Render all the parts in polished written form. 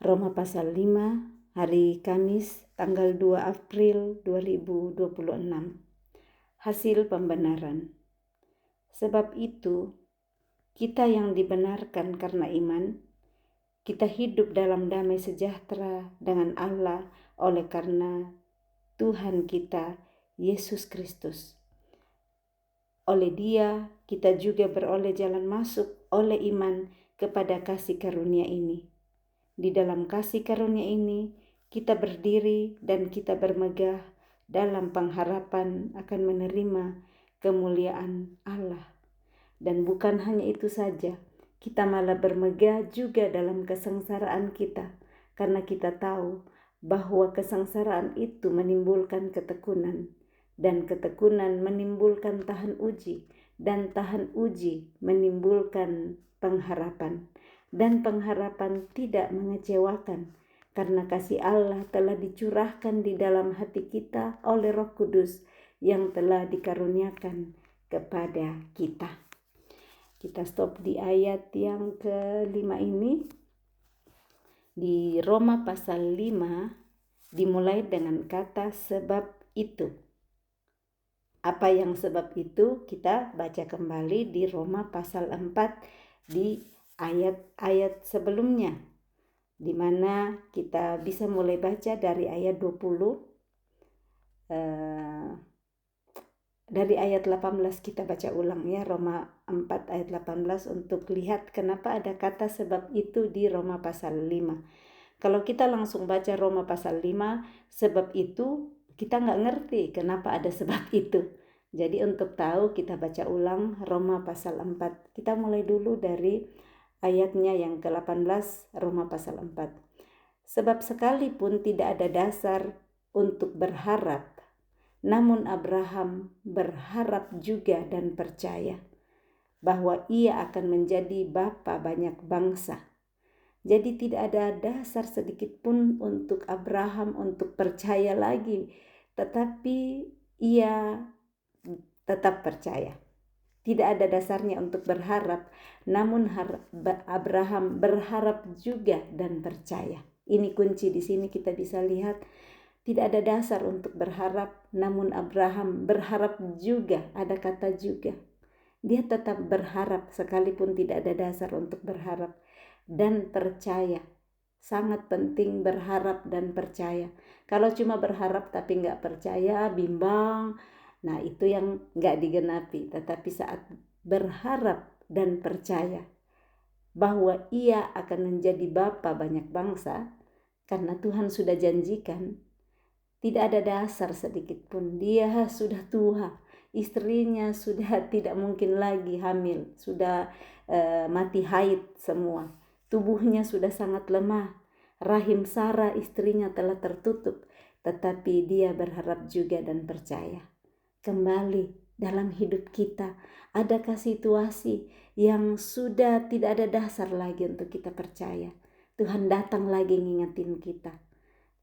Roma pasal 5, hari Kamis, tanggal 2 April 2026. Hasil pembenaran. Sebab itu, kita yang dibenarkan karena iman, kita hidup dalam damai sejahtera dengan Allah oleh karena Tuhan kita, Yesus Kristus. Oleh Dia, kita juga beroleh jalan masuk oleh iman kepada kasih karunia ini. Di dalam kasih karunia ini, kita berdiri dan kita bermegah dalam pengharapan akan menerima kemuliaan Allah. Dan bukan hanya itu saja, kita malah bermegah juga dalam kesengsaraan kita, karena kita tahu bahwa kesengsaraan itu menimbulkan ketekunan, dan ketekunan menimbulkan tahan uji, dan tahan uji menimbulkan pengharapan. Dan pengharapan tidak mengecewakan, karena kasih Allah telah dicurahkan di dalam hati kita oleh Roh Kudus yang telah dikaruniakan kepada kita. Kita stop di ayat yang kelima ini. Di Roma pasal 5 dimulai dengan kata sebab itu. Apa yang sebab itu kita baca kembali di Roma pasal 4 di ayat-ayat sebelumnya, di mana kita bisa mulai baca dari ayat 20. Dari ayat 18 kita baca ulang ya, Roma 4 ayat 18 untuk lihat kenapa ada kata sebab itu di Roma pasal 5. Kalau kita langsung baca Roma pasal 5, sebab itu kita nggak ngerti kenapa ada sebab itu. Jadi untuk tahu kita baca ulang Roma pasal 4. Kita mulai dulu dari ayatnya yang ke-18 Roma pasal 4. Sebab sekalipun tidak ada dasar untuk berharap, namun Abraham berharap juga dan percaya bahwa ia akan menjadi bapa banyak bangsa. Jadi tidak ada dasar sedikit pun untuk Abraham untuk percaya lagi, tetapi ia tetap percaya. Tidak ada dasarnya untuk berharap, namun Abraham berharap juga dan percaya. Ini kunci di sini kita bisa lihat. Tidak ada dasar untuk berharap, namun Abraham berharap juga, ada kata juga. Dia tetap berharap sekalipun tidak ada dasar untuk berharap dan percaya. Sangat penting berharap dan percaya. Kalau cuma berharap tapi nggak percaya, bimbang, nah itu yang nggak digenapi. Tetapi saat berharap dan percaya bahwa ia akan menjadi bapa banyak bangsa, karena Tuhan sudah janjikan, tidak ada dasar sedikit pun. Dia sudah tua, istrinya sudah tidak mungkin lagi hamil, sudah mati haid semua. Tubuhnya sudah sangat lemah. Rahim Sarah istrinya telah tertutup, tetapi dia berharap juga dan percaya. Kembali dalam hidup kita, adakah situasi yang sudah tidak ada dasar lagi untuk kita percaya? Tuhan datang lagi ngingetin kita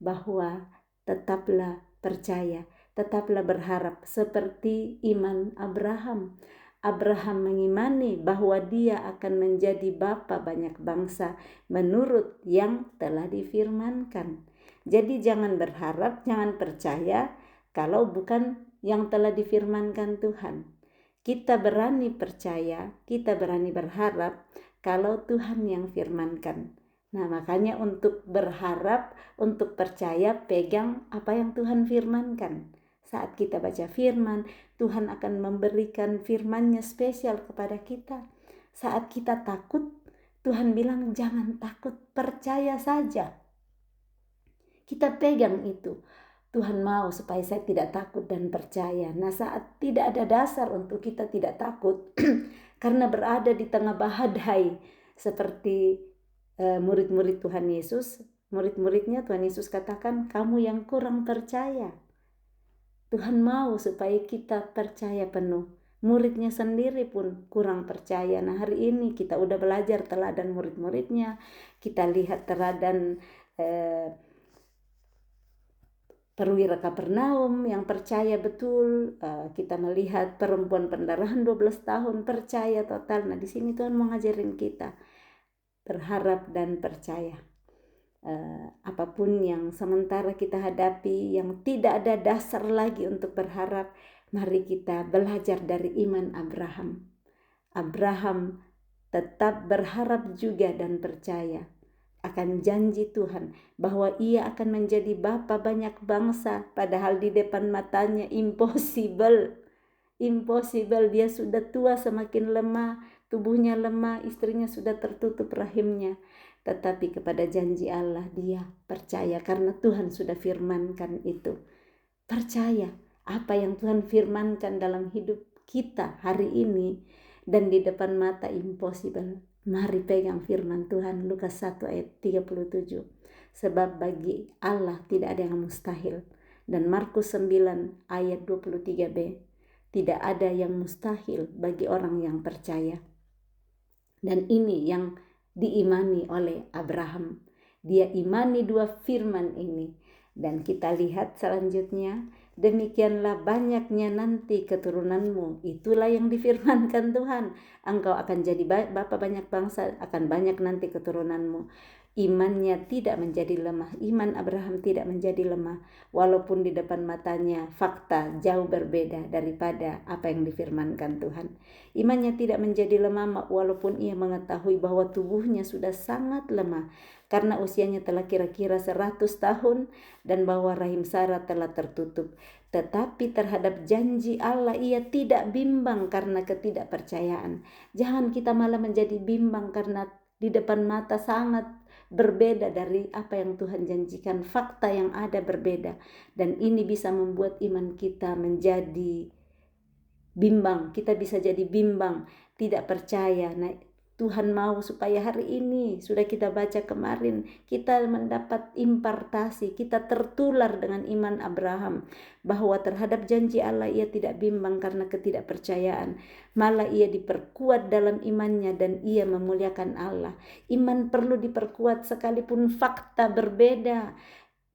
bahwa tetaplah percaya, tetaplah berharap seperti iman Abraham. Abraham mengimani bahwa dia akan menjadi bapa banyak bangsa menurut yang telah difirmankan. Jadi jangan berharap, jangan percaya kalau bukan yang telah difirmankan Tuhan. Kita berani percaya, kita berani berharap kalau Tuhan yang firmankan. Nah, makanya untuk berharap, untuk percaya, pegang apa yang Tuhan firmankan. Saat kita baca firman, Tuhan akan memberikan firman-Nya spesial kepada kita. Saat kita takut, Tuhan bilang jangan takut, percaya saja. Kita pegang itu. Tuhan mau supaya saya tidak takut dan percaya. Nah, saat tidak ada dasar untuk kita tidak takut, karena berada di tengah badai, seperti murid-murid Tuhan Yesus, murid-muridnya Tuhan Yesus katakan, kamu yang kurang percaya. Tuhan mau supaya kita percaya penuh. Muridnya sendiri pun kurang percaya. Nah, hari ini kita udah belajar teladan murid-muridnya. Kita lihat teladan perwira Kapernaum yang percaya betul. Kita melihat perempuan pendarahan 12 tahun percaya total. Nah, di sini Tuhan mau ngajarin kita berharap dan percaya. apapun yang sementara kita hadapi, yang tidak ada dasar lagi untuk berharap, mari kita belajar dari iman Abraham. Abraham tetap berharap juga dan percaya akan janji Tuhan bahwa ia akan menjadi bapa banyak bangsa, padahal di depan matanya impossible. Dia sudah tua, semakin lemah, tubuhnya lemah, istrinya sudah tertutup rahimnya. Tetapi kepada janji Allah dia percaya karena Tuhan sudah firmankan itu. Percaya apa yang Tuhan firmankan dalam hidup kita hari ini dan di depan mata impossible. Mari pegang firman Tuhan, Lukas 1 ayat 37. Sebab bagi Allah tidak ada yang mustahil. Dan Markus 9 ayat 23b. Tidak ada yang mustahil bagi orang yang percaya. Dan ini yang diimani oleh Abraham. Dia imani dua firman ini. Dan kita lihat selanjutnya, demikianlah banyaknya nanti keturunanmu. Itulah yang difirmankan Tuhan. Engkau akan jadi bapa banyak bangsa, akan banyak nanti keturunanmu. Imannya tidak menjadi lemah. Iman Abraham tidak menjadi lemah. Walaupun di depan matanya fakta jauh berbeda daripada apa yang difirmankan Tuhan. Imannya tidak menjadi lemah walaupun ia mengetahui bahwa tubuhnya sudah sangat lemah. Karena usianya telah kira-kira 100 tahun dan bahwa rahim Sarah telah tertutup. Tetapi terhadap janji Allah ia tidak bimbang karena ketidakpercayaan. Jangan kita malah menjadi bimbang karena di depan mata sangat berbeda dari apa yang Tuhan janjikan. Fakta yang ada berbeda. Dan ini bisa membuat iman kita menjadi bimbang. Kita bisa jadi bimbang, tidak percaya. Nah, Tuhan mau supaya hari ini, sudah kita baca kemarin, kita mendapat impartasi, kita tertular dengan iman Abraham, bahwa terhadap janji Allah ia tidak bimbang karena ketidakpercayaan, malah ia diperkuat dalam imannya dan ia memuliakan Allah. Iman perlu diperkuat sekalipun fakta berbeda.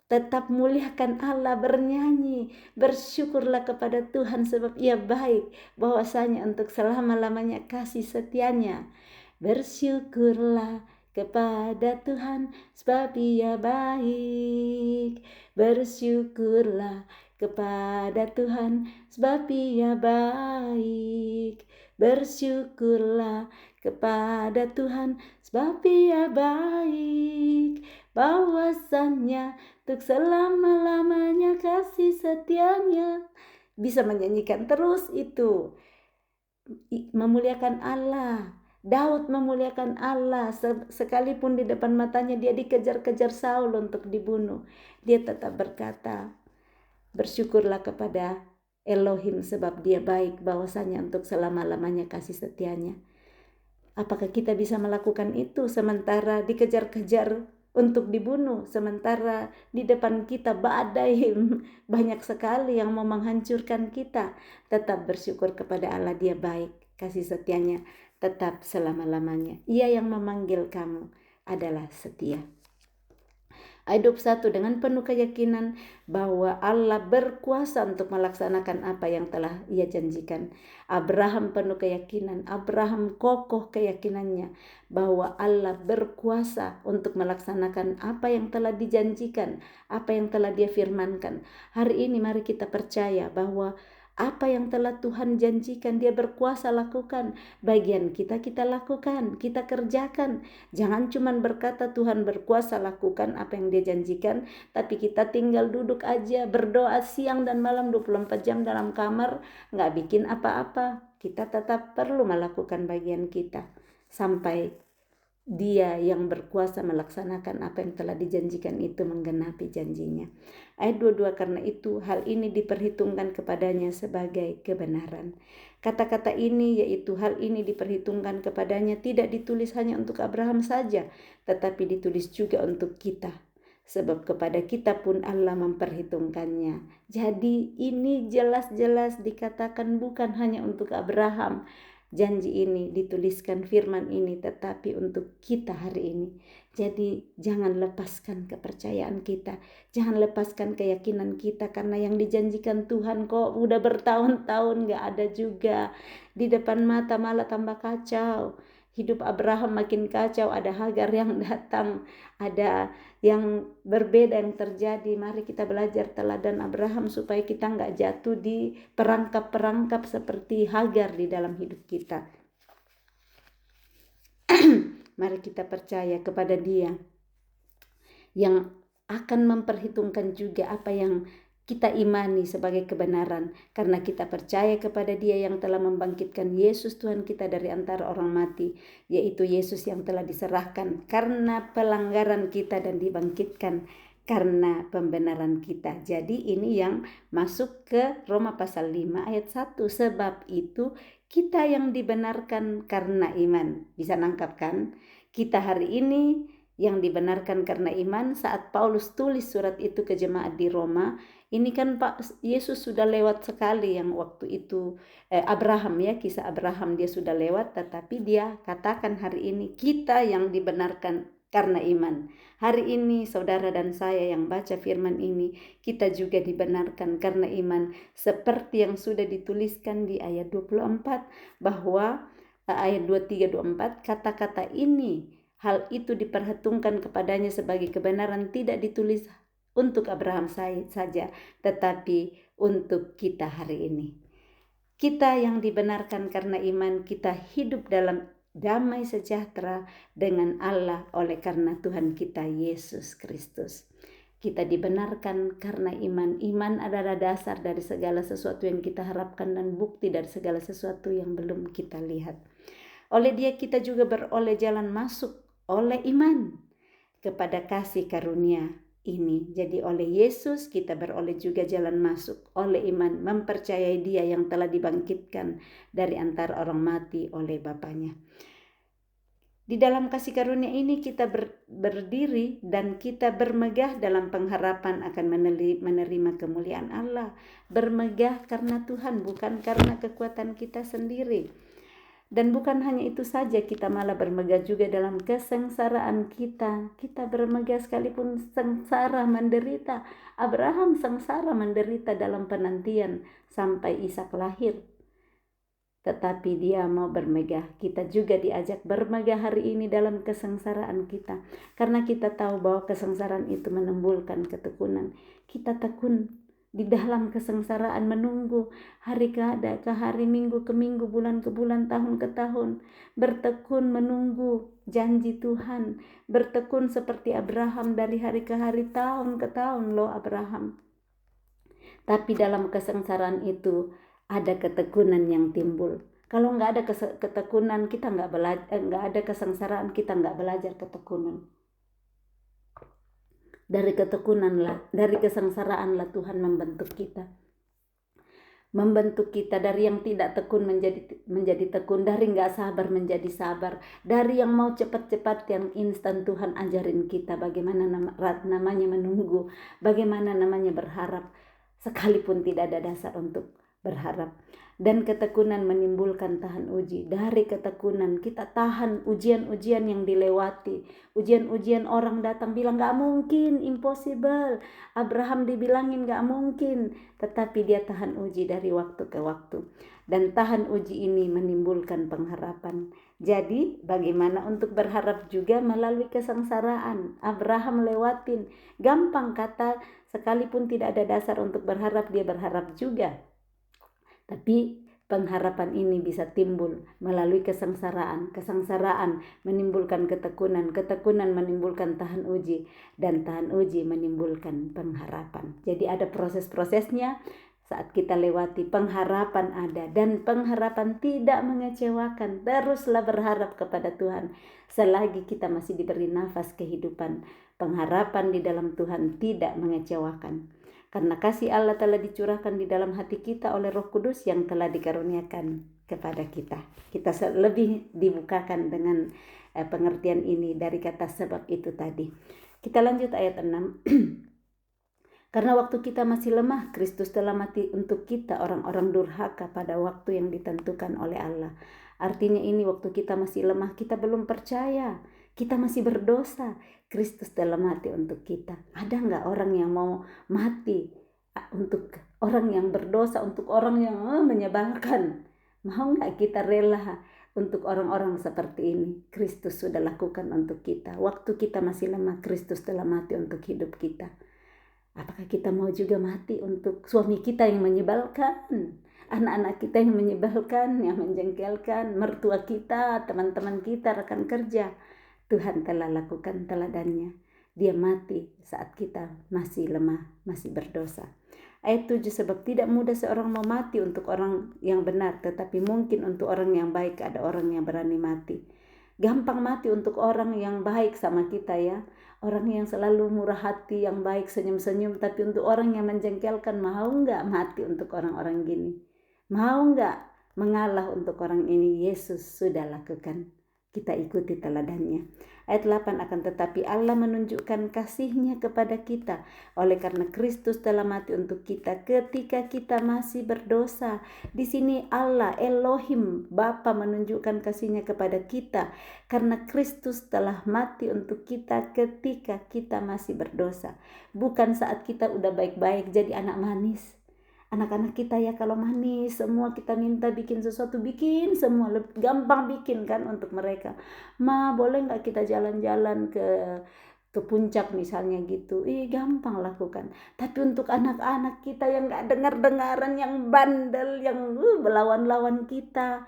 Tetap muliakan Allah, bernyanyi, bersyukurlah kepada Tuhan sebab ia baik, bahwasanya untuk selama-lamanya kasih setianya. Bersyukurlah kepada Tuhan sebab ia baik. Bersyukurlah kepada Tuhan sebab ia baik. Bersyukurlah kepada Tuhan sebab ia baik. Bahwasannya untuk selama-lamanya kasih setianya. Bisa menyanyikan terus itu. Memuliakan Allah. Daud memuliakan Allah. Sekalipun di depan matanya dia dikejar-kejar Saul untuk dibunuh. Dia tetap berkata, bersyukurlah kepada Elohim sebab dia baik, bahwasanya untuk selama-lamanya kasih setianya. Apakah kita bisa melakukan itu sementara dikejar-kejar untuk dibunuh, sementara di depan kita badai banyak sekali yang mau menghancurkan kita? Tetap bersyukur kepada Allah, dia baik, kasih setianya tetap selama-lamanya. Ia yang memanggil kamu adalah setia. Ayat 21, dengan penuh keyakinan bahwa Allah berkuasa untuk melaksanakan apa yang telah ia janjikan. Abraham penuh keyakinan, Abraham kokoh keyakinannya bahwa Allah berkuasa untuk melaksanakan apa yang telah dijanjikan, apa yang telah dia firmankan. Hari ini mari kita percaya bahwa apa yang telah Tuhan janjikan dia berkuasa lakukan. Bagian kita lakukan, kita kerjakan. Jangan cuma berkata Tuhan berkuasa lakukan apa yang dia janjikan, tapi kita tinggal duduk aja berdoa siang dan malam 24 jam dalam kamar, gak bikin apa-apa. Kita tetap perlu melakukan bagian kita sampai dia yang berkuasa melaksanakan apa yang telah dijanjikan itu menggenapi janjinya. Ayat 22, karena itu hal ini diperhitungkan kepadanya sebagai kebenaran. Kata-kata ini yaitu hal ini diperhitungkan kepadanya tidak ditulis hanya untuk Abraham saja, tetapi ditulis juga untuk kita. Sebab kepada kita pun Allah memperhitungkannya. Jadi ini jelas-jelas dikatakan bukan hanya untuk Abraham. Janji ini dituliskan, firman ini tetapi untuk kita hari ini. Jadi jangan lepaskan kepercayaan kita, jangan lepaskan keyakinan kita, karena yang dijanjikan Tuhan kok udah bertahun-tahun gak ada juga. Di depan mata malah tambah kacau. hidup Abraham makin kacau, ada Hagar yang datang, ada yang berbeda yang terjadi. Mari kita belajar teladan Abraham supaya kita nggak jatuh di perangkap-perangkap seperti Hagar di dalam hidup kita. Mari kita percaya kepada Dia yang akan memperhitungkan juga apa yang kita imani sebagai kebenaran, karena kita percaya kepada Dia yang telah membangkitkan Yesus Tuhan kita dari antara orang mati, yaitu Yesus yang telah diserahkan karena pelanggaran kita dan dibangkitkan karena pembenaran kita. Jadi ini yang masuk ke Roma pasal 5 ayat 1. Sebab itu kita yang dibenarkan karena iman. Bisa nangkap kan? Kita hari ini yang dibenarkan karena iman. Saat Paulus tulis surat itu ke jemaat di Roma, ini kan Pak Yesus sudah lewat sekali yang waktu itu Abraham, ya, kisah Abraham dia sudah lewat, tetapi dia katakan hari ini kita yang dibenarkan karena iman. Hari ini saudara dan saya yang baca firman ini, kita juga dibenarkan karena iman, seperti yang sudah dituliskan di ayat 24 bahwa ayat 23-24, kata-kata ini, hal itu diperhitungkan kepadanya sebagai kebenaran, tidak ditulis untuk Abraham saja, tetapi untuk kita hari ini. Kita yang dibenarkan karena iman, kita hidup dalam damai sejahtera dengan Allah oleh karena Tuhan kita Yesus Kristus. Kita dibenarkan karena iman. Iman adalah dasar dari segala sesuatu yang kita harapkan dan bukti dari segala sesuatu yang belum kita lihat. Oleh Dia kita juga beroleh jalan masuk oleh iman kepada kasih karunia ini. Jadi oleh Yesus kita beroleh juga jalan masuk oleh iman, mempercayai Dia yang telah dibangkitkan dari antara orang mati oleh Bapaknya. Di dalam kasih karunia ini kita berdiri dan kita bermegah dalam pengharapan akan menerima kemuliaan Allah. Bermegah karena Tuhan, bukan karena kekuatan kita sendiri. Dan bukan hanya itu saja, kita malah bermegah juga dalam kesengsaraan kita. Kita bermegah sekalipun sengsara menderita. Abraham sengsara menderita dalam penantian sampai Ishak lahir. Tetapi dia mau bermegah. Kita juga diajak bermegah hari ini dalam kesengsaraan kita. Karena kita tahu bahwa kesengsaraan itu menimbulkan ketekunan. Kita tekun di dalam kesengsaraan, menunggu hari ke hari, minggu ke minggu, bulan ke bulan, tahun ke tahun. Bertekun menunggu janji Tuhan. Bertekun seperti Abraham dari hari ke hari, tahun ke tahun loh Abraham. Tapi dalam kesengsaraan itu ada ketekunan yang timbul. Kalau nggak ada ketekunan, kita nggak ada kesengsaraan, kita nggak belajar ketekunan. Dari ketekunanlah, dari kesengsaraanlah Tuhan membentuk kita. Membentuk kita dari yang tidak tekun menjadi tekun, dari nggak sabar menjadi sabar, dari yang mau cepat-cepat yang instan. Tuhan ajarin kita bagaimana namanya menunggu, bagaimana namanya berharap, sekalipun tidak ada dasar untuk berharap. Dan ketekunan menimbulkan tahan uji. Dari ketekunan kita tahan ujian-ujian yang dilewati. Ujian-ujian orang datang bilang gak mungkin, impossible. Abraham dibilangin gak mungkin. Tetapi dia tahan uji dari waktu ke waktu. Dan tahan uji ini menimbulkan pengharapan. Jadi bagaimana untuk berharap juga melalui kesengsaraan. Abraham lewatin. Gampang kata, sekalipun tidak ada dasar untuk berharap, dia berharap juga. Tapi pengharapan ini bisa timbul melalui kesengsaraan. Kesengsaraan menimbulkan ketekunan. Ketekunan menimbulkan tahan uji. Dan tahan uji menimbulkan pengharapan. Jadi ada proses-prosesnya saat kita lewati. Pengharapan ada. Dan pengharapan tidak mengecewakan. Teruslah berharap kepada Tuhan. Selagi kita masih diberi nafas kehidupan, pengharapan di dalam Tuhan tidak mengecewakan. Karena kasih Allah telah dicurahkan di dalam hati kita oleh Roh Kudus yang telah dikaruniakan kepada kita. Kita lebih dibukakan dengan pengertian ini dari kata sebab itu tadi. Kita lanjut ayat 6. Karena waktu kita masih lemah, Kristus telah mati untuk kita orang-orang durhaka pada waktu yang ditentukan oleh Allah. Artinya ini waktu kita masih lemah, kita belum percaya, kita masih berdosa. Kristus telah mati untuk kita. Ada nggak orang yang mau mati untuk orang yang berdosa, untuk orang yang menyebalkan? Mau nggak kita rela untuk orang-orang seperti ini. Kristus sudah lakukan untuk kita. Waktu kita masih lemah, Kristus telah mati untuk hidup kita. Apakah kita mau juga mati untuk suami kita yang menyebalkan, anak-anak kita yang menyebalkan, yang menjengkelkan, mertua kita, teman-teman kita, rekan kerja? Tuhan telah lakukan teladannya. Dia mati saat kita masih lemah, masih berdosa. Ayat 7, sebab tidak mudah seorang mau mati untuk orang yang benar, tetapi mungkin untuk orang yang baik ada orang yang berani mati. Gampang mati untuk orang yang baik sama kita ya. Orang yang selalu murah hati, yang baik, senyum-senyum. Tapi untuk orang yang menjengkelkan, mau nggak mati untuk orang-orang gini? Mau nggak mengalah untuk orang ini? Yesus sudah lakukan. Kita ikuti teladannya. Ayat 8, akan tetapi Allah menunjukkan kasih-Nya kepada kita oleh karena Kristus telah mati untuk kita ketika kita masih berdosa. Di sini Allah, Elohim, Bapa menunjukkan kasih-Nya kepada kita karena Kristus telah mati untuk kita ketika kita masih berdosa. Bukan saat kita udah baik-baik jadi anak manis. Anak-anak kita ya kalau manis, semua kita minta bikin sesuatu, bikin semua, gampang bikin kan untuk mereka. Ma, boleh nggak kita jalan-jalan ke puncak misalnya gitu? Gampang lakukan. Tapi untuk anak-anak kita yang nggak dengar-dengaran, yang bandel, yang melawan-lawan kita,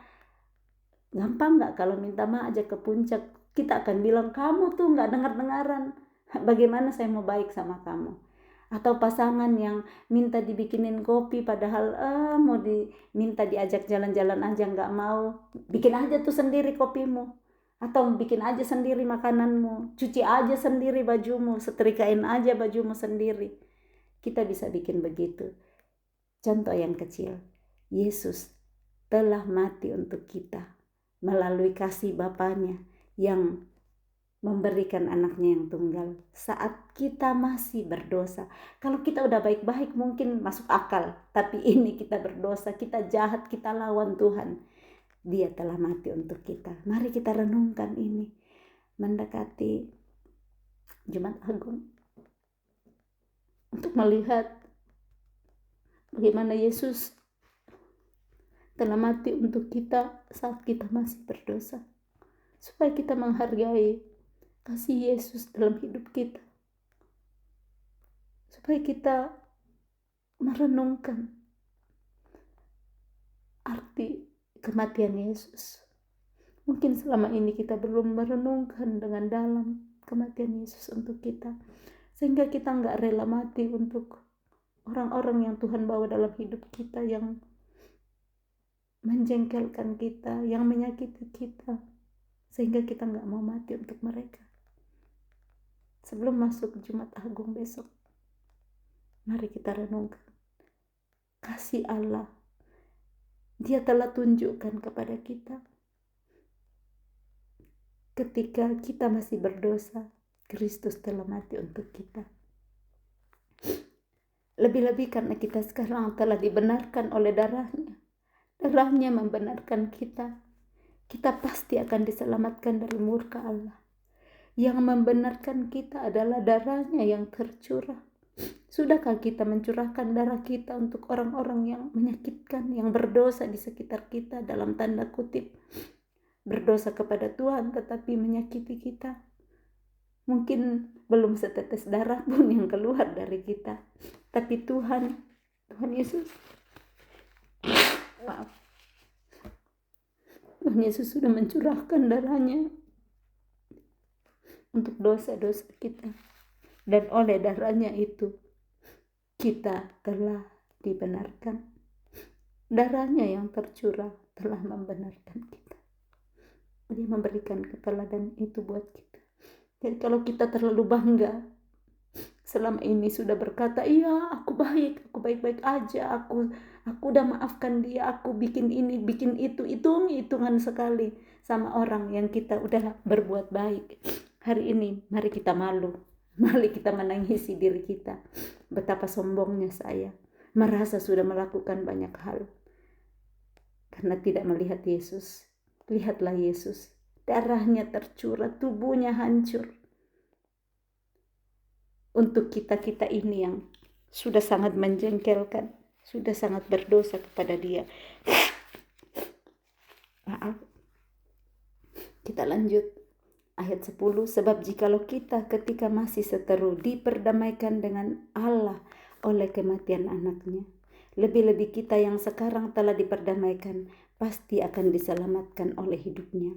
gampang nggak kalau minta ma aja ke puncak? Kita akan bilang, kamu tuh nggak dengar-dengaran. Bagaimana saya mau baik sama kamu? Atau pasangan yang minta dibikinin kopi padahal mau diminta diajak jalan-jalan aja nggak mau. Bikin aja tuh sendiri kopimu, atau bikin aja sendiri makananmu, cuci aja sendiri bajumu, setrikain aja bajumu sendiri. Kita bisa bikin begitu. Contoh yang kecil, Yesus telah mati untuk kita melalui kasih Bapanya yang memberikan anaknya yang tunggal saat kita masih berdosa. Kalau kita udah baik-baik mungkin masuk akal, tapi ini kita berdosa, kita jahat, kita lawan Tuhan. Dia telah mati untuk kita. Mari kita renungkan ini mendekati Jumat Agung untuk melihat bagaimana Yesus telah mati untuk kita saat kita masih berdosa, supaya kita menghargai kasih Yesus dalam hidup kita, supaya kita merenungkan arti kematian Yesus. Mungkin selama ini kita belum merenungkan dengan dalam kematian Yesus untuk kita, sehingga kita nggak rela mati untuk orang-orang yang Tuhan bawa dalam hidup kita, yang menjengkelkan kita, yang menyakiti kita, sehingga kita nggak mau mati untuk mereka. Sebelum masuk Jumat Agung besok, mari kita renungkan kasih Allah. Dia telah tunjukkan kepada kita ketika kita masih berdosa, Kristus telah mati untuk kita. Lebih-lebih karena kita sekarang telah dibenarkan oleh darahnya. Darahnya membenarkan kita. Kita pasti akan diselamatkan dari murka Allah. Yang membenarkan kita adalah darahnya yang tercurah. Sudahkah kita mencurahkan darah kita untuk orang-orang yang menyakitkan, yang berdosa di sekitar kita, dalam tanda kutip berdosa kepada Tuhan tetapi menyakiti kita? Mungkin belum setetes darah pun yang keluar dari kita, tapi Tuhan Yesus, Tuhan Yesus sudah mencurahkan darahnya untuk dosa-dosa kita, dan oleh darahnya itu kita telah dibenarkan. Darahnya yang tercurah telah membenarkan kita. Dia memberikan keteladan itu buat kita. Jadi kalau kita terlalu bangga selama ini sudah berkata, iya aku baik-baik aja, aku udah maafkan dia, aku bikin ini, bikin itu, hitungan sekali sama orang yang kita udah berbuat baik. Hari ini mari kita malu, mari kita menangisi diri kita. Betapa sombongnya saya, merasa sudah melakukan banyak hal karena tidak melihat Yesus. Lihatlah Yesus, darahnya tercurah, tubuhnya hancur untuk kita ini yang sudah sangat menjengkelkan, sudah sangat berdosa kepada Dia. Maaf, Kita lanjut ayat 10. Sebab jikalau kita ketika masih seteru diperdamaikan dengan Allah oleh kematian anaknya, lebih-lebih kita yang sekarang telah diperdamaikan pasti akan diselamatkan oleh hidupnya.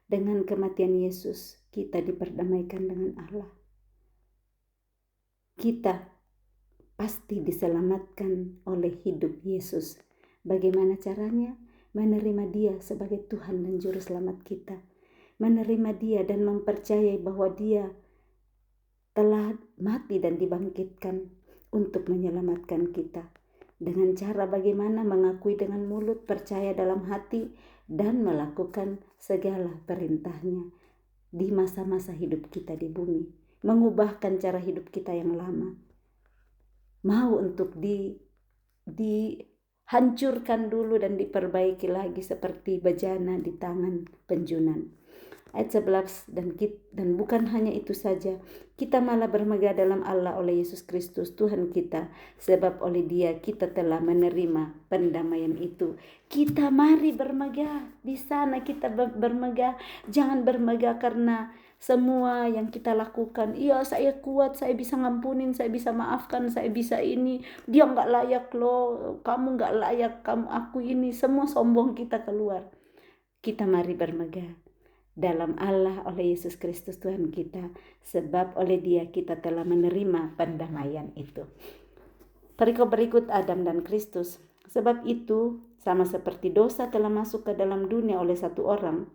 Dengan kematian Yesus kita diperdamaikan dengan Allah. Kita pasti diselamatkan oleh hidup Yesus. Bagaimana caranya? Menerima Dia sebagai Tuhan dan Juru Selamat kita. Menerima Dia dan mempercayai bahwa Dia telah mati dan dibangkitkan untuk menyelamatkan kita. Dengan cara bagaimana? Mengakui dengan mulut, percaya dalam hati, dan melakukan segala perintahnya di masa-masa hidup kita di bumi. Mengubahkan cara hidup kita yang lama. Mau untuk dihancurkan dulu dan diperbaiki lagi seperti bejana di tangan penjunan. Ayat 11, dan bukan hanya itu saja, kita malah bermegah dalam Allah oleh Yesus Kristus Tuhan kita, sebab oleh Dia kita telah menerima pendamaian itu. Kita mari bermegah di sana, kita bermegah. Jangan bermegah karena semua yang kita lakukan. Iya, saya kuat, saya bisa ngampunin, saya bisa maafkan, saya bisa ini. Dia nggak layak loh, kamu nggak layak, aku ini. Semua sombong kita keluar. Kita mari bermegah dalam Allah oleh Yesus Kristus Tuhan kita, sebab oleh Dia kita telah menerima pendamaian itu. Perikop berikut Adam dan Kristus. Sebab itu, sama seperti dosa telah masuk ke dalam dunia oleh satu orang,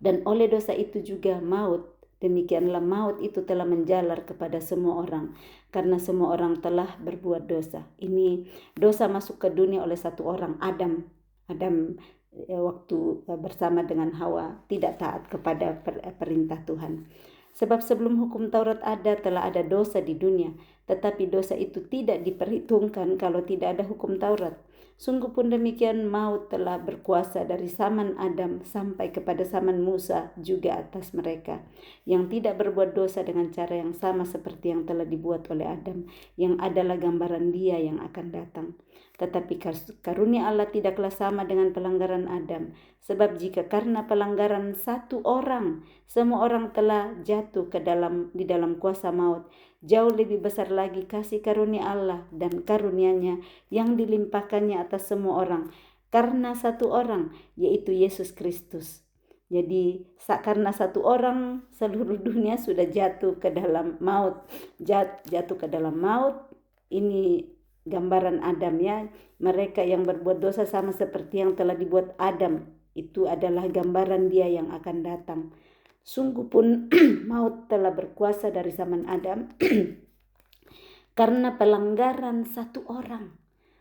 dan oleh dosa itu juga maut, demikianlah maut itu telah menjalar kepada semua orang, karena semua orang telah berbuat dosa. Ini dosa masuk ke dunia oleh satu orang, Adam waktu bersama dengan Hawa tidak taat kepada perintah Tuhan. Sebab sebelum hukum Taurat telah ada dosa di dunia, tetapi dosa itu tidak diperhitungkan kalau tidak ada hukum Taurat. Sungguh pun demikian, maut telah berkuasa dari zaman Adam sampai kepada zaman Musa juga atas mereka yang tidak berbuat dosa dengan cara yang sama seperti yang telah dibuat oleh Adam, yang adalah gambaran Dia yang akan datang. Tetapi karunia Allah tidaklah sama dengan pelanggaran Adam, sebab jika karena pelanggaran satu orang semua orang telah jatuh di dalam kuasa maut, jauh lebih besar lagi kasih karunia Allah dan karunia-Nya yang dilimpahkannya atas semua orang karena satu orang, yaitu Yesus Kristus. Jadi karena satu orang seluruh dunia sudah jatuh ke dalam maut. Jatuh ke dalam maut, ini gambaran Adam ya. Mereka yang berbuat dosa sama seperti yang telah dibuat Adam. Itu adalah gambaran Dia yang akan datang. Sungguh pun maut telah berkuasa dari zaman Adam karena pelanggaran satu orang.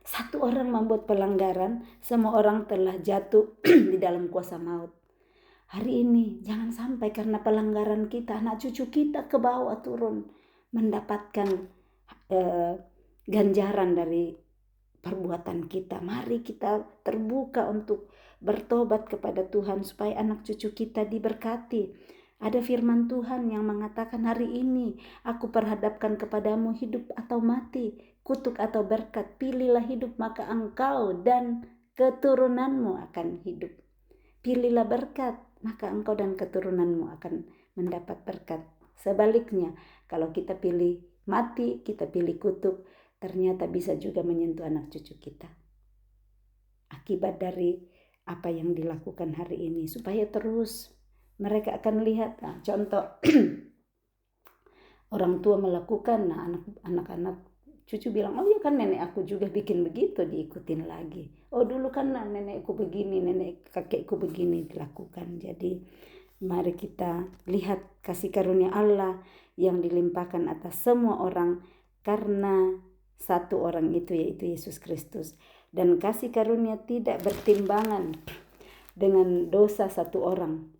Satu orang membuat pelanggaran, semua orang telah jatuh di dalam kuasa maut. Hari ini jangan sampai karena pelanggaran kita, anak cucu kita ke bawah turun mendapatkan ganjaran dari perbuatan kita. Mari kita terbuka untuk bertobat kepada Tuhan supaya anak cucu kita diberkati. Ada firman Tuhan yang mengatakan, hari ini aku perhadapkan kepadamu hidup atau mati, kutuk atau berkat. Pilihlah hidup, maka engkau dan keturunanmu akan hidup. Pilihlah berkat, maka engkau dan keturunanmu akan mendapat berkat. Sebaliknya, kalau kita pilih mati, kita pilih kutuk, ternyata bisa juga menyentuh anak cucu kita. Akibat dari apa yang dilakukan hari ini, supaya terus mereka akan lihat. Nah, contoh orang tua melakukan, nah anak-anak cucu bilang, oh ya kan nenek aku juga bikin begitu, diikutin lagi. Oh dulu kan nenekku begini, nenek kakekku begini dilakukan. Jadi mari kita lihat kasih karunia Allah yang dilimpahkan atas semua orang karena satu orang itu, yaitu Yesus Kristus. Dan kasih karunia tidak bertimbangan dengan dosa satu orang.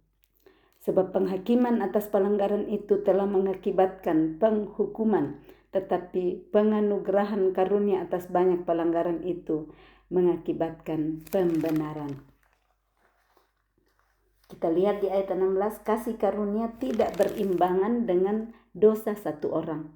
Sebab penghakiman atas pelanggaran itu telah mengakibatkan penghukuman, tetapi penganugerahan karunia atas banyak pelanggaran itu mengakibatkan pembenaran. Kita lihat di ayat 16, kasih karunia tidak berimbangan dengan dosa satu orang.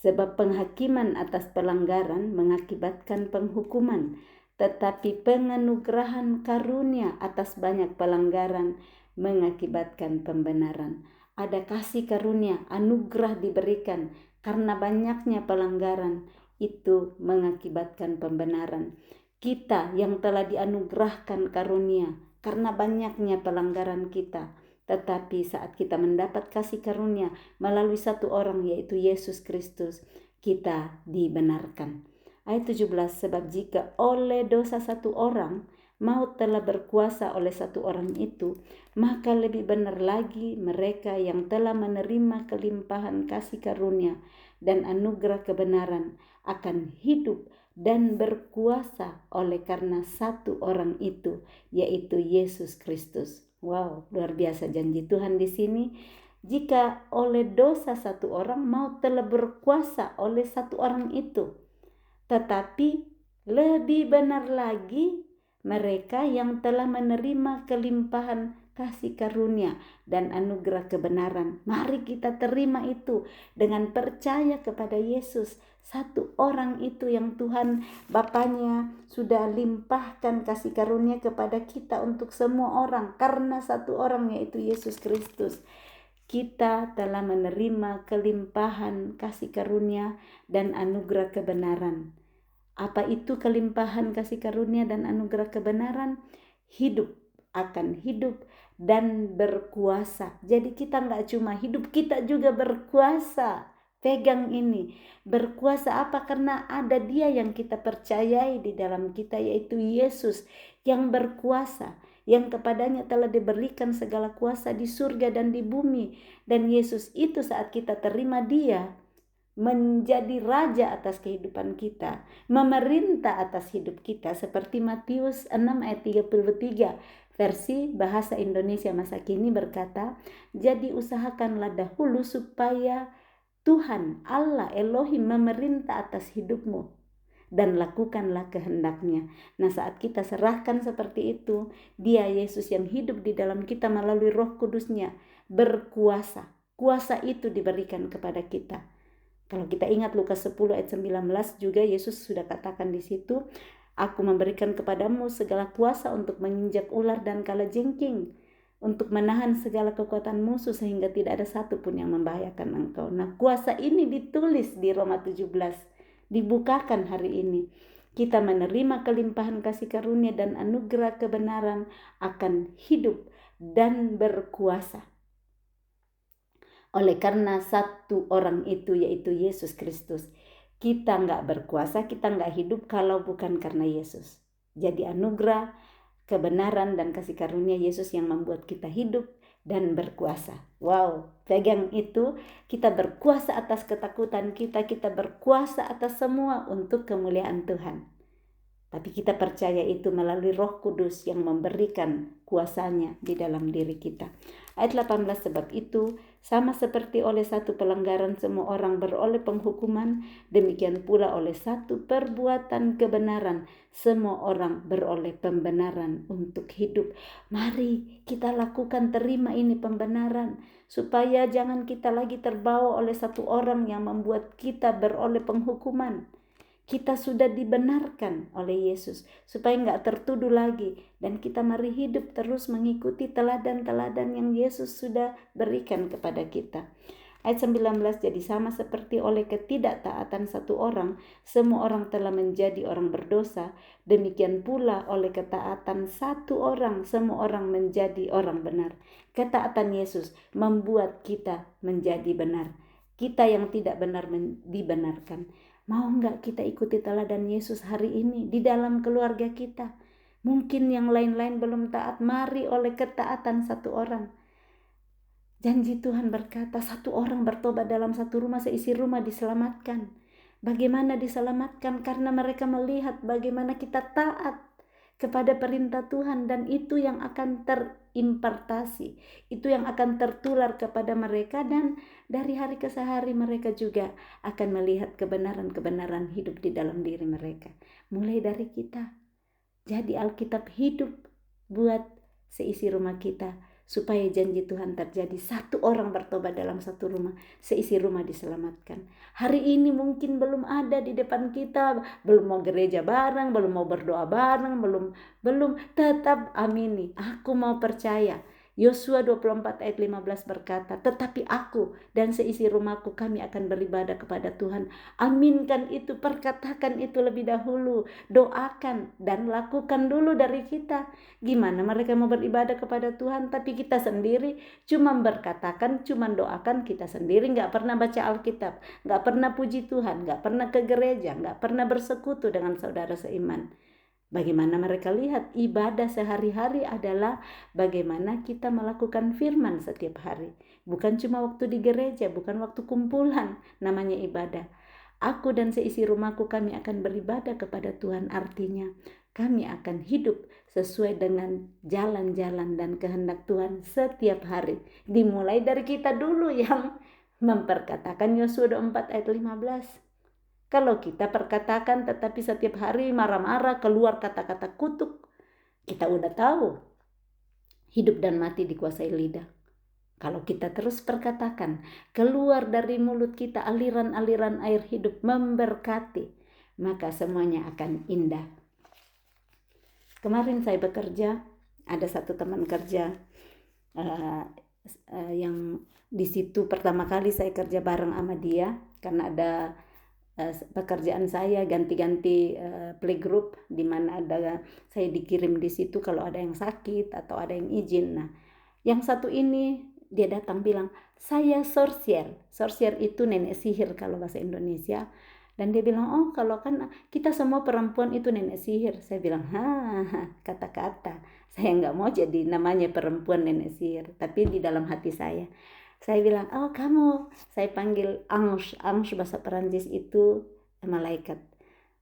Sebab penghakiman atas pelanggaran mengakibatkan penghukuman, tetapi penganugerahan karunia atas banyak pelanggaran mengakibatkan pembenaran. Ada kasih karunia, anugerah diberikan karena banyaknya pelanggaran, itu mengakibatkan pembenaran. Kita yang telah dianugerahkan karunia karena banyaknya pelanggaran kita, tetapi saat kita mendapat kasih karunia melalui satu orang, yaitu Yesus Kristus, kita dibenarkan. Ayat 17, sebab jika oleh dosa satu orang maut telah berkuasa oleh satu orang itu, maka lebih benar lagi mereka yang telah menerima kelimpahan kasih karunia dan anugerah kebenaran akan hidup dan berkuasa oleh karena satu orang itu, yaitu Yesus Kristus. Wow, luar biasa janji Tuhan di sini. Jika oleh dosa satu orang maut telah berkuasa oleh satu orang itu, tetapi lebih benar lagi mereka yang telah menerima kelimpahan kasih karunia dan anugerah kebenaran. Mari kita terima itu dengan percaya kepada Yesus. Satu orang itu yang Tuhan Bapanya sudah limpahkan kasih karunia kepada kita untuk semua orang. Karena satu orang, yaitu Yesus Kristus, kita telah menerima kelimpahan kasih karunia dan anugerah kebenaran. Apa itu kelimpahan kasih karunia dan anugerah kebenaran? Hidup, akan hidup dan berkuasa. Jadi kita nggak cuma hidup, kita juga berkuasa. Pegang ini. Berkuasa apa? Karena ada Dia yang kita percayai di dalam kita, yaitu Yesus yang berkuasa, yang kepadanya telah diberikan segala kuasa di surga dan di bumi. Dan Yesus itu saat kita terima Dia, menjadi raja atas kehidupan kita, memerintah atas hidup kita, seperti Matius 6 ayat 33 versi bahasa Indonesia masa kini berkata, jadi usahakanlah dahulu supaya Tuhan Allah Elohim memerintah atas hidupmu dan lakukanlah kehendaknya. Nah, saat kita serahkan seperti itu, Dia Yesus yang hidup di dalam kita melalui Roh Kudusnya berkuasa. Kuasa itu diberikan kepada kita. Kalau kita ingat Lukas 10 ayat 19 juga Yesus sudah katakan di situ, aku memberikan kepadamu segala kuasa untuk menginjak ular dan kalajengking, untuk menahan segala kekuatan musuh sehingga tidak ada satu pun yang membahayakan engkau. Nah, kuasa ini ditulis di Roma 17, dibukakan hari ini. Kita menerima kelimpahan kasih karunia dan anugerah kebenaran akan hidup dan berkuasa oleh karena satu orang itu, yaitu Yesus Kristus. Kita nggak berkuasa, kita nggak hidup kalau bukan karena Yesus. Jadi anugerah, kebenaran, dan kasih karunia Yesus yang membuat kita hidup dan berkuasa. Wow, pegang itu. Kita berkuasa atas ketakutan kita, kita berkuasa atas semua untuk kemuliaan Tuhan. Tapi kita percaya itu melalui Roh Kudus yang memberikan kuasanya di dalam diri kita. Ayat 18, sebab itu sama seperti oleh satu pelanggaran semua orang beroleh penghukuman, demikian pula oleh satu perbuatan kebenaran semua orang beroleh pembenaran untuk hidup. Mari kita lakukan, terima ini pembenaran, supaya jangan kita lagi terbawa oleh satu orang yang membuat kita beroleh penghukuman. Kita sudah dibenarkan oleh Yesus supaya nggak tertuduh lagi, dan kita mari hidup terus mengikuti teladan-teladan yang Yesus sudah berikan kepada kita. Ayat 19, jadi sama seperti oleh ketidaktaatan satu orang semua orang telah menjadi orang berdosa, demikian pula oleh ketaatan satu orang semua orang menjadi orang benar. Ketaatan Yesus membuat kita menjadi benar. Kita yang tidak benar dibenarkan. Mau enggak kita ikuti teladan Yesus hari ini di dalam keluarga kita? Mungkin yang lain-lain belum taat, mari oleh ketaatan satu orang. Janji Tuhan berkata, satu orang bertobat dalam satu rumah, seisi rumah diselamatkan. Bagaimana diselamatkan? Karena mereka melihat bagaimana kita taat kepada perintah Tuhan, dan itu yang akan terimpartasi, itu yang akan tertular kepada mereka, dan dari hari ke hari mereka juga akan melihat kebenaran-kebenaran hidup di dalam diri mereka. Mulai dari kita. Jadi Alkitab hidup buat seisi rumah kita, supaya janji Tuhan terjadi. Satu orang bertobat dalam satu rumah, seisi rumah diselamatkan. Hari ini mungkin belum ada di depan kita, belum mau gereja bareng, belum mau berdoa bareng, belum tetap amini. Aku mau percaya. Yosua 24 ayat 15 berkata, tetapi aku dan seisi rumahku kami akan beribadah kepada Tuhan. Aminkan itu, perkatakan itu lebih dahulu. Doakan dan lakukan dulu dari kita. Gimana mereka mau beribadah kepada Tuhan tapi kita sendiri cuma berkatakan, cuma doakan, kita sendiri gak pernah baca Alkitab, gak pernah puji Tuhan, gak pernah ke gereja, gak pernah bersekutu dengan saudara seiman. Bagaimana mereka lihat ibadah sehari-hari adalah bagaimana kita melakukan firman setiap hari. Bukan cuma waktu di gereja, bukan waktu kumpulan, namanya ibadah. Aku dan seisi rumahku kami akan beribadah kepada Tuhan, artinya kami akan hidup sesuai dengan jalan-jalan dan kehendak Tuhan setiap hari. Dimulai dari kita dulu yang memperkatakan Yosua 24 ayat 15. Kalau kita perkatakan tetapi setiap hari marah-marah keluar kata-kata kutuk, kita udah tahu hidup dan mati dikuasai lidah. Kalau kita terus perkatakan, keluar dari mulut kita aliran-aliran air hidup memberkati, maka semuanya akan indah. Kemarin saya bekerja, ada satu teman kerja yang di situ pertama kali saya kerja bareng sama dia, karena ada pekerjaan saya ganti-ganti playgroup, di mana ada saya dikirim di situ kalau ada yang sakit atau ada yang izin. Nah, yang satu ini dia datang bilang, saya sorcier. Sorcier itu nenek sihir kalau bahasa Indonesia. Dan dia bilang, oh kalau kan kita semua perempuan itu nenek sihir. Saya bilang, kata-kata. Saya nggak mau jadi namanya perempuan nenek sihir. Tapi di dalam hati saya bilang, oh kamu, saya panggil ange bahasa Perancis itu malaikat.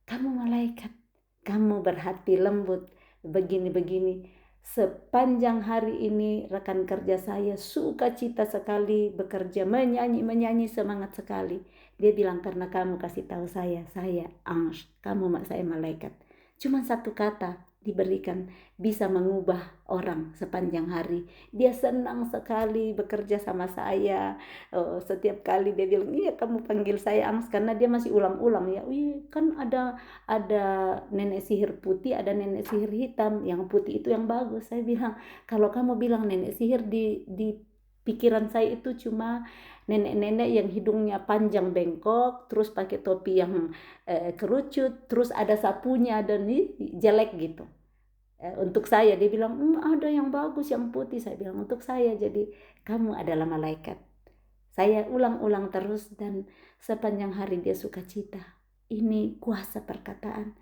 Kamu malaikat, kamu berhati lembut, begini-begini. Sepanjang hari ini rekan kerja saya sukacita sekali bekerja, menyanyi semangat sekali. Dia bilang, karena kamu kasih tahu saya ange, kamu saya malaikat. Cuma satu kata diberikan bisa mengubah orang sepanjang hari. Dia senang sekali bekerja sama saya. Setiap kali dia bilang, iya kamu panggil saya Angs, karena dia masih ulang-ulang ya. Wih, kan ada nenek sihir putih, ada nenek sihir hitam. Yang putih itu yang bagus. Saya bilang, kalau kamu bilang nenek sihir, di pikiran saya itu cuma nenek-nenek yang hidungnya panjang bengkok, terus pakai topi yang kerucut, terus ada sapunya dan jelek gitu. Untuk saya dia bilang, ada yang bagus yang putih. Saya bilang, untuk saya jadi kamu adalah malaikat. Saya ulang-ulang terus dan sepanjang hari dia sukacita. Ini kuasa perkataan.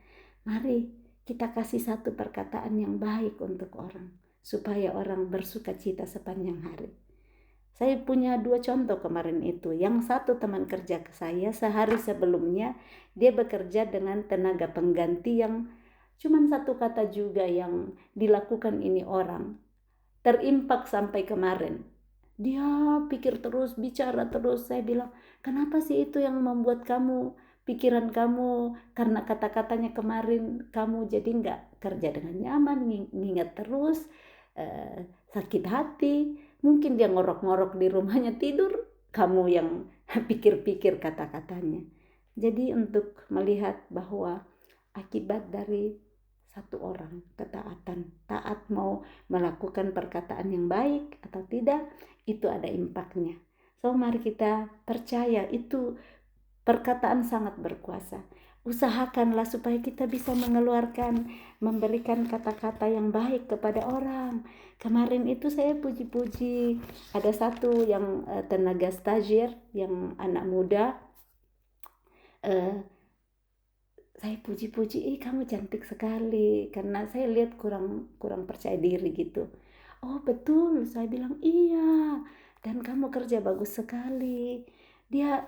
Mari kita kasih satu perkataan yang baik untuk orang, supaya orang bersukacita sepanjang hari. Saya punya 2 contoh kemarin itu. Yang satu teman kerja ke saya, sehari sebelumnya dia bekerja dengan tenaga pengganti yang cuman satu kata juga yang dilakukan ini orang. Terimpak sampai kemarin. Dia pikir terus, bicara terus. Saya bilang, kenapa sih itu yang membuat kamu, pikiran kamu, karena kata-katanya kemarin kamu jadi gak kerja dengan nyaman, ngingat terus, sakit hati. Mungkin dia ngorok-ngorok di rumahnya tidur, kamu yang pikir-pikir kata-katanya. Jadi untuk melihat bahwa akibat dari satu orang ketaatan, taat mau melakukan perkataan yang baik atau tidak, itu ada impaknya. So mari kita percaya itu perkataan sangat berkuasa. Usahakanlah supaya kita bisa mengeluarkan, memberikan kata-kata yang baik kepada orang. Kemarin itu saya puji-puji, ada satu yang tenaga stagiaire, yang anak muda, saya puji-puji, kamu cantik sekali, karena saya lihat kurang percaya diri gitu. Oh betul, saya bilang iya, dan kamu kerja bagus sekali. Dia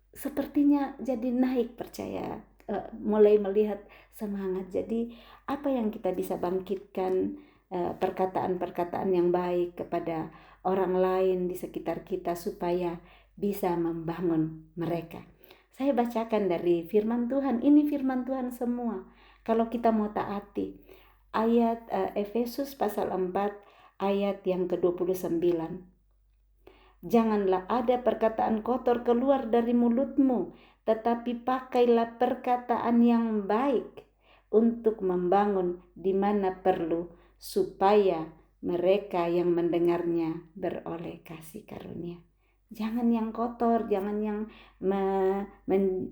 sepertinya jadi naik percaya, mulai melihat semangat. Jadi apa yang kita bisa bangkitkan, perkataan-perkataan yang baik kepada orang lain di sekitar kita supaya bisa membangun mereka. Saya bacakan dari firman Tuhan, ini firman Tuhan semua. Kalau kita mau taati, ayat Efesus pasal 4 ayat yang ke-29. Janganlah ada perkataan kotor keluar dari mulutmu, tetapi pakailah perkataan yang baik untuk membangun di mana perlu, supaya mereka yang mendengarnya beroleh kasih karunia. Jangan yang kotor, jangan yang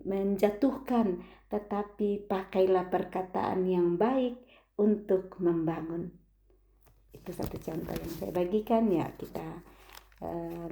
menjatuhkan, tetapi pakailah perkataan yang baik untuk membangun. Itu satu contoh yang saya bagikan ya. Kita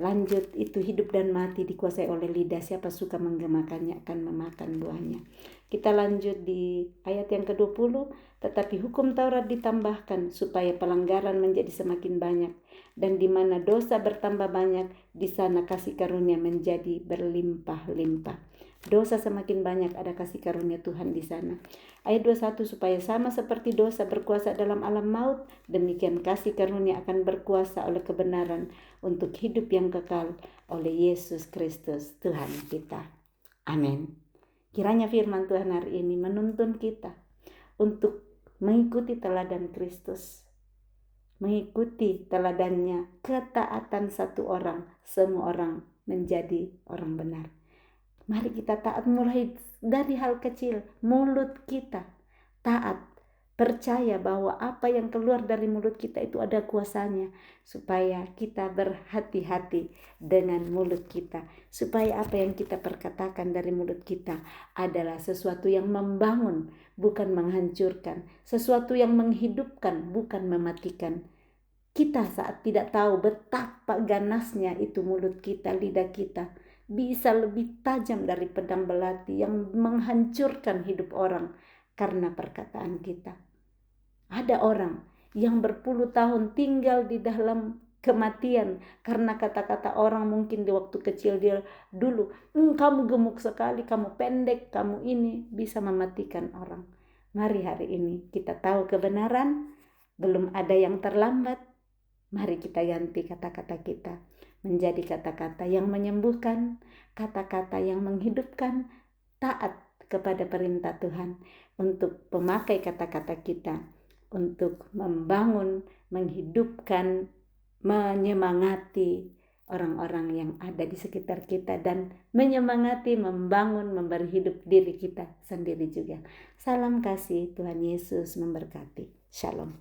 lanjut, itu hidup dan mati dikuasai oleh lidah, siapa suka menggemakannya akan memakan buahnya. Kita lanjut di ayat yang ke-20, tetapi hukum Taurat ditambahkan supaya pelanggaran menjadi semakin banyak, dan di mana dosa bertambah banyak, di sana kasih karunia menjadi berlimpah-limpah. Dosa semakin banyak, ada kasih karunia Tuhan di sana. Ayat 21, supaya sama seperti dosa berkuasa dalam alam maut, demikian kasih karunia akan berkuasa oleh kebenaran untuk hidup yang kekal oleh Yesus Kristus Tuhan kita. Amin. Kiranya firman Tuhan hari ini menuntun kita untuk mengikuti teladan Kristus, mengikuti teladannya, ketaatan satu orang, semua orang menjadi orang benar. Mari kita taat mulai dari hal kecil, mulut kita taat, percaya bahwa apa yang keluar dari mulut kita itu ada kuasanya, supaya kita berhati-hati dengan mulut kita, supaya apa yang kita perkatakan dari mulut kita adalah sesuatu yang membangun, bukan menghancurkan, sesuatu yang menghidupkan, bukan mematikan. Kita saat tidak tahu betapa ganasnya itu mulut kita, lidah kita, bisa lebih tajam dari pedang belati yang menghancurkan hidup orang karena perkataan kita. Ada orang yang berpuluh tahun tinggal di dalam kematian karena kata-kata orang, mungkin di waktu kecil dia dulu, kamu gemuk sekali, kamu pendek, kamu ini, bisa mematikan orang. Mari hari ini kita tahu kebenaran, belum ada yang terlambat. Mari kita ganti kata-kata kita menjadi kata-kata yang menyembuhkan, kata-kata yang menghidupkan, taat kepada perintah Tuhan, untuk memakai kata-kata kita untuk membangun, menghidupkan, menyemangati orang-orang yang ada di sekitar kita, dan menyemangati, membangun, memberi hidup diri kita sendiri juga. Salam kasih, Tuhan Yesus memberkati. Shalom.